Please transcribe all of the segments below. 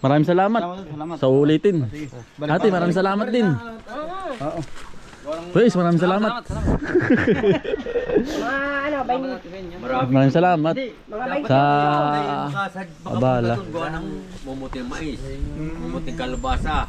Maraming salamat. Sa ulitin. Ate, maraming salamat din. Oo. Luis, maraming salamat. Maraming salamat sa abala. Mumuting mais, mumuting kalabasa,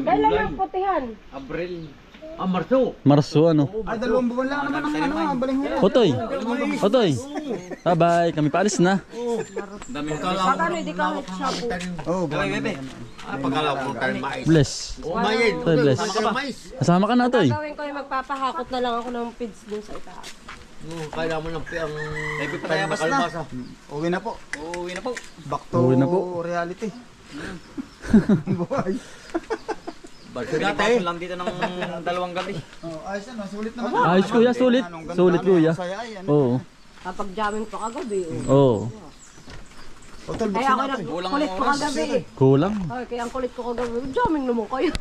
Kailan yung putihan? Abril, Marso. Marso ano? Ay, 2 buwan lang naman ang baling huli. Otoy. Otoy. Bye-bye. Kami paalis na. Daming Baka hindi ka shabu. Oo, bebe. Pagkalaw ko tayo mais. Bless. Mayin. Otoy, bless. Kasama ka na, Otoy. Gagawin ko yung magpapahakot na lang ako ng pids dun sa itaas. Kailangan mo ng ang Patayabas na. Uwi na po. Uwi na po. Back to Uwi na po. reality. Buhay. Dati lang dito ng 2 gabi. Oh, ayos na, sulit naman. Ayos kuya, sulit. Sulit kuya. Oo. Kapag jamming pa kagabi. Oo. Hotel Kaya buksan ako natin. kulit ko kagabi. Kulang. Ay, kaya ang kulit ko kagabi. Jamming naman kayo.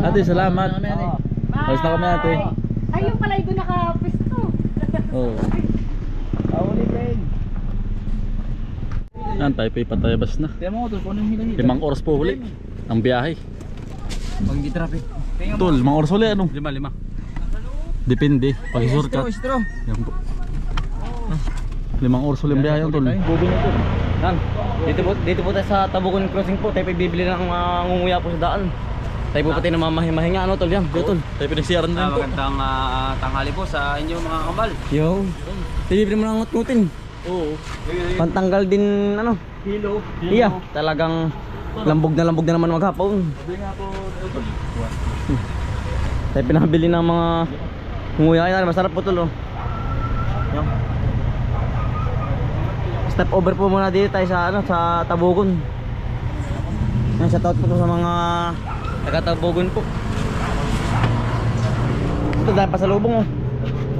Ate, salamat. Ayos na kami, ate. Ay, yung pala yung nakapisto. Oo. Yan, tayo pa patayabas na. 5 oras po huli ang biyahe. Pag di traffic. Tol, 5 oras huli ano? 5. Depende. Pag shortcut. Yan po. 5 oras huli ang biyahe yung tol. Yan. Dito po tayo sa Tabugon Crossing po. Tayo bibili ng ngunguya po sa daan. Tayo po pati na mamahinga ano tol yan. Yo tol. Tayo pinagsiyaran din po. Magandang tanghali po sa inyo mga kambal. Yo. Tayo bibili mo ng ngut-ngutin. Oo. Pantanggal din ano. Hilo. Iya. Talagang lambog na naman maghapon. Tayo pinabili ng mga ngunguya. Yan, masarap po tol. Yo. Step over po muna dito tayo sa ano sa Tabugon. Yan, shoutout po sa mga taga-Tabugon po. Ito dahil pasalubong oh.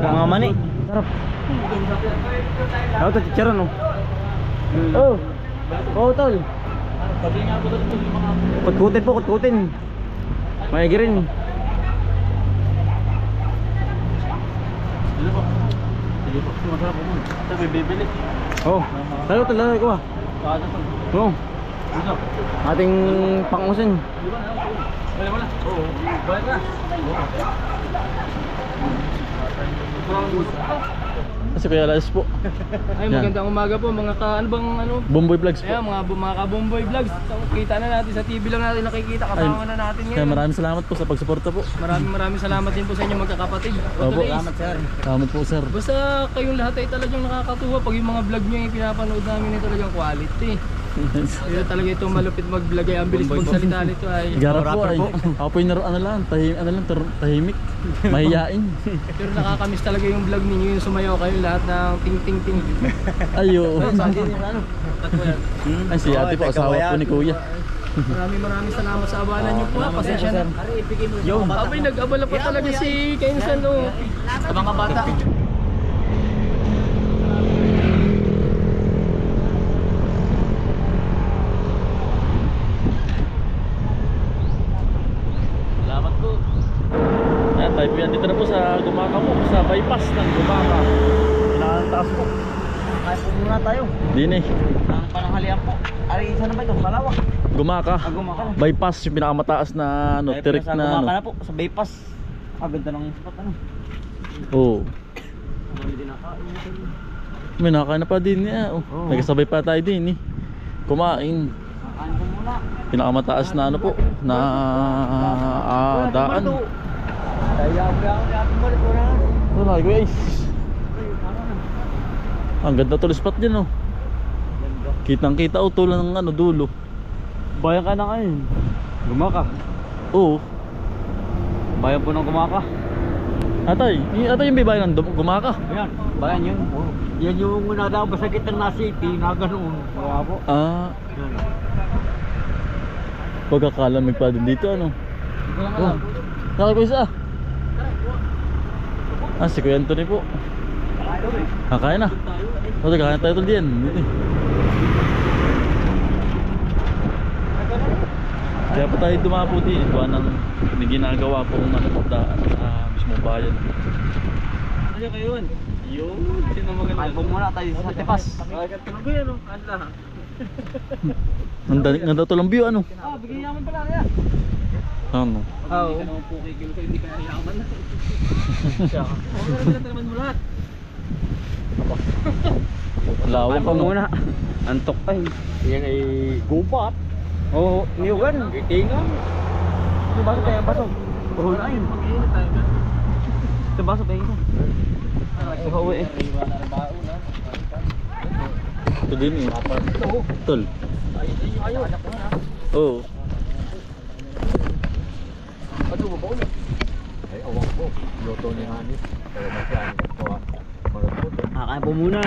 Mga mani. Sarap. Ito chicharon oh. Oh. Oh tol. Kutkutin po, kutkutin. Maigi rin. Masarap po. Tayo bibili. Oh. Lalo tol, lalo ko ah. Oh. Ating pangusin. Wala. Oo. Bayad na. Kasi kaya alas po. Ay, magandang umaga po mga ano bang ano? Bomboy Vlogs po. Ayan, mga kabomboy vlogs. Kita na natin sa TV lang natin nakikita, kasama na natin Kaya ngayon. maraming salamat po sa pagsuporta po. Maraming salamat din po sa inyo magkakapatid. Opo. Salamat sir. Salamat po sir. Basta kayong lahat ay talagang nakakatuwa pag yung mga vlog nyo yung pinapanood namin ay talagang quality. Ito talaga itong malupit mag-vlog ay ang bilis magsalita nito ay. Garap po ay. Ako po yung ano lang, tahimik. Mahiyain. Pero nakakamiss talaga yung vlog ninyo yung sumayaw kayo lahat ng ting ting ting. Ayo. Ay si ate po, asawa po ni kuya. Maraming salamat sa abalan nyo po. Pasensya na. Abay, nag-abala pa talaga si Kainsan o. Sa mga bata. Salamat po. Ayan, tayo po yan. Dito na po sa Gumaka po. Sa bypass ng Gumaka. Pinakataas po. Kaya po muna tayo. Din eh. Ang pananghalian po. Ari, saan na ba ito? Kalawak. Gumaka. Gumaka. Bypass yung pinakamataas na ano, Tayo tirik po na sa ano. Gumaka na po. Sa bypass. Ganda ng spot ano. Oo. May nakakain na pa din niya. Oh. Nagkasabay pa tayo din eh. Kumain. Kakain po muna. Pinakamataas na ano po. Na daan. Ito na guys. Ang ganda tol spot din oh. Kitang kita oh tulad ng ano dulo. Bayan ka na ngayon. Gumaka. Oo. Bayan po ng Gumaka. Atay yung bibayan ng Gumaka. Ayan. Bayan yun. Yan yung nadaan sa kitang na city na ganoon. Kaya po. Ah. Pagkakalamig pa din dito ano. Oh. Nakal ko isa. Si Kuya Anthony po. Kakain na. O, kakain tayo tol diyan. Dito. Kaya pa tayo dumaputi. Ito nang ginagawa po ng daan sa mismong bayan. Ano kayo yun? Yun. Sino maganda? Kain po muna tayo sa Tepas. Tunog yan o. Ano Ganda to lang view ano. Ah, bigyan yaman pala kaya. Ano? Oo. Hindi ka naman puki kilo hindi kaya yaman na. Siya. Oo, meron naman mo lahat. Lawak Pa ano. muna. Antok pa eh. Yan ay gubat. Oo, niyugan. Itingan. Ito baso tayo, baso. Puro na yun. Ito baso tayo ito. Uhawi eh. Ito din eh. Tol. Oo. Ay, awang po. Loto ni Hanis. Pero masyan po. Magabuto. Kakain po muna.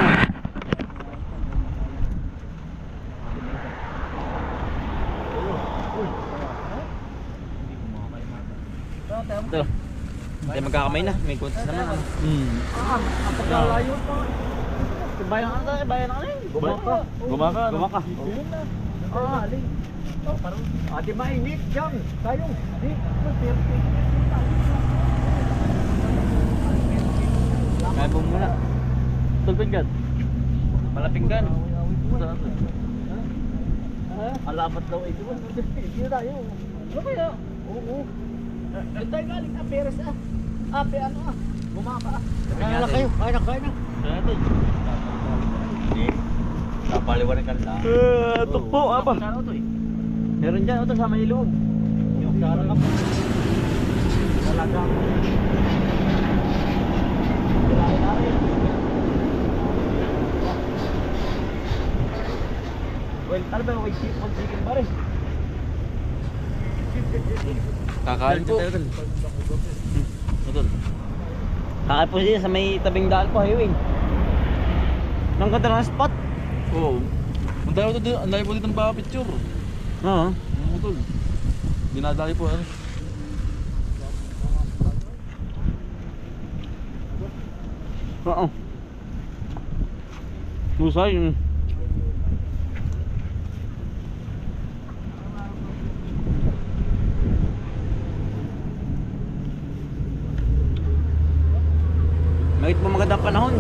Ito. Tayo magkakamay na. May contest naman. Ano? Pagkalayo pa. Bayan ka na, bayan ka na. Gumaka. Gumaka. Gumaka. Ate mainit dyan. Tayo. Kakain po muna. Tulpinggan. Malapinggan. Alamat daw ito. Hindi tayo. Ano kaya? Oo. Doon tayo galing na Peres ah. Ape ano ah. Bumaka ah. Kaya na kayo. Kaya na. Hindi. Napaliwanag ka lang. Tukpo, apa? Meron dyan, ito sa may loob. Yung sarang ka po. Talaga. Kailangan na rin. Well, ano ba yung chicken ba rin? Kakain po. Kakain po siya sa may tabing daan po, highway. Ang ganda ng spot. Oo. Ang dami po dito ng baka picture. Oo. Ang tol. Dinadali po ano. Oo. Husay. Bakit po magandang panahon?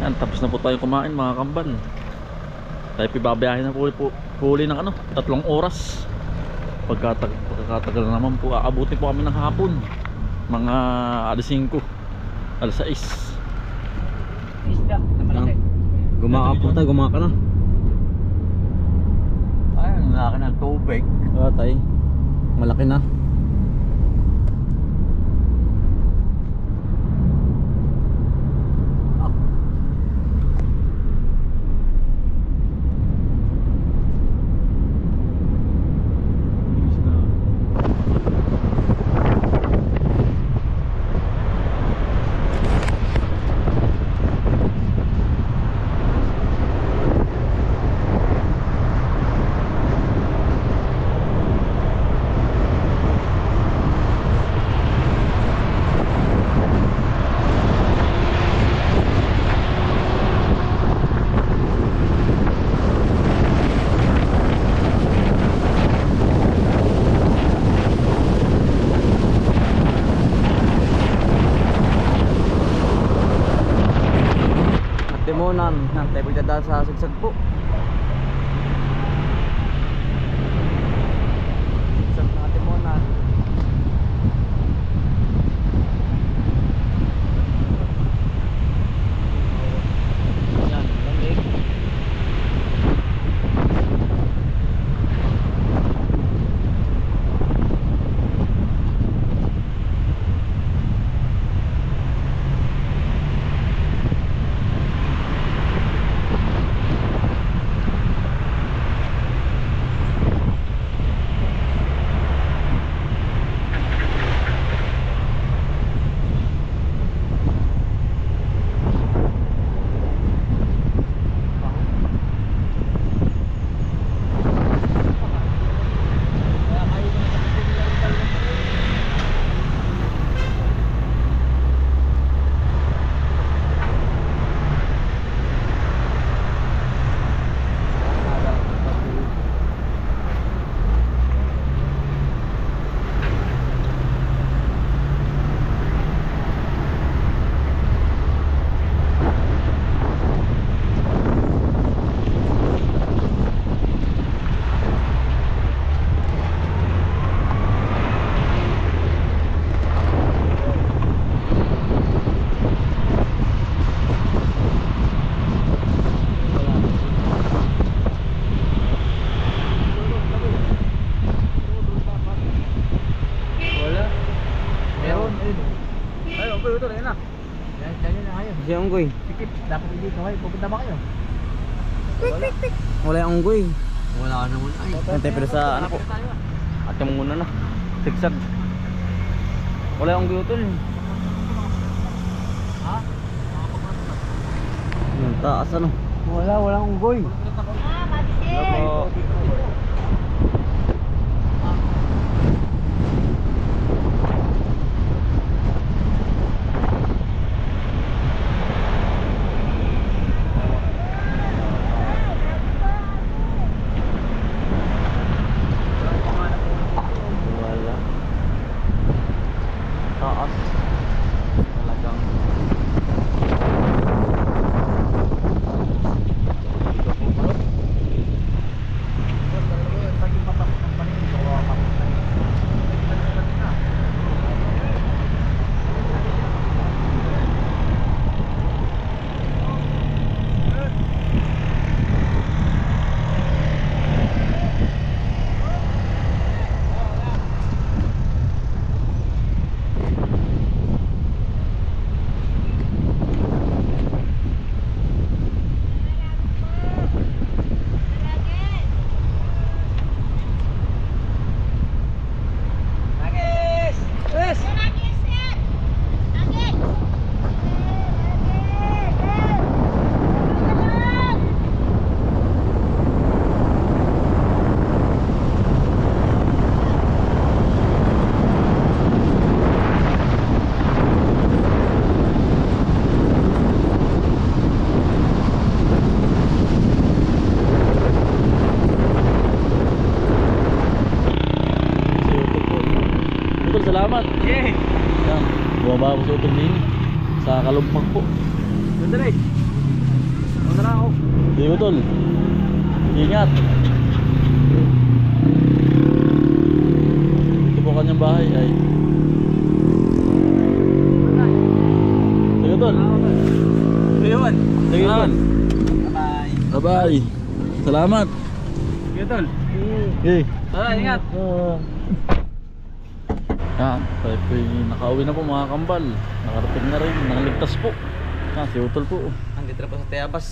Yan, tapos na po tayo kumain mga kambal. Tayo pibabiyahin na po huli ng ano, 3 oras. Pagkatagal naman po, aabuti po kami ng hapon. Mga alas 5, alas 6. Isda na malaki. Gumaka po tayo, gumaka na. Ay, ang laki ng tubig. Tay, malaki na. Demonan, tayo pagdadaan sa sigsag po. Sigsag na Demonan. Yan, lamig. yung unggoy. Sikip, dapat hindi dito kayo. Pupunta ba kayo? Wala yung unggoy. Wala ka naman. Ay, Nantay pero sa ano po. At yung muna na. Sigsag. Wala yung unggoy utol. Ha? Yung taas ano. Walang unggoy. Opo. Wala. Taas. Talagang Utol, salamat. Yeah. Yan, bumaba ako sa utol din. Sa Kalumpang po. Sandali. Wala na ako. Di utol. Ingat. Ito po kanyang bahay ay. Sige utol. Ayun. Sige utol. Bye. Bye bye. Salamat. Sige, tol. Okay. Ingat. Yan, tayo po nakauwi na po mga kambal. Nakarating na rin, nakaligtas po. Yan, si Utol po. andito na po sa Tayabas.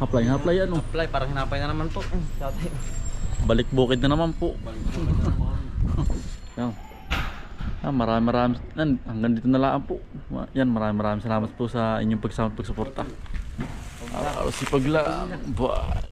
Haplay ano. Apply, parang hinapay na naman po. Balik bukid na naman po. Yan. Yan, marami. Yan, hanggang dito na lang po. Yan, marami salamat po sa inyong pagsama at pagsuporta. Araw-araw sipag lang. Bye.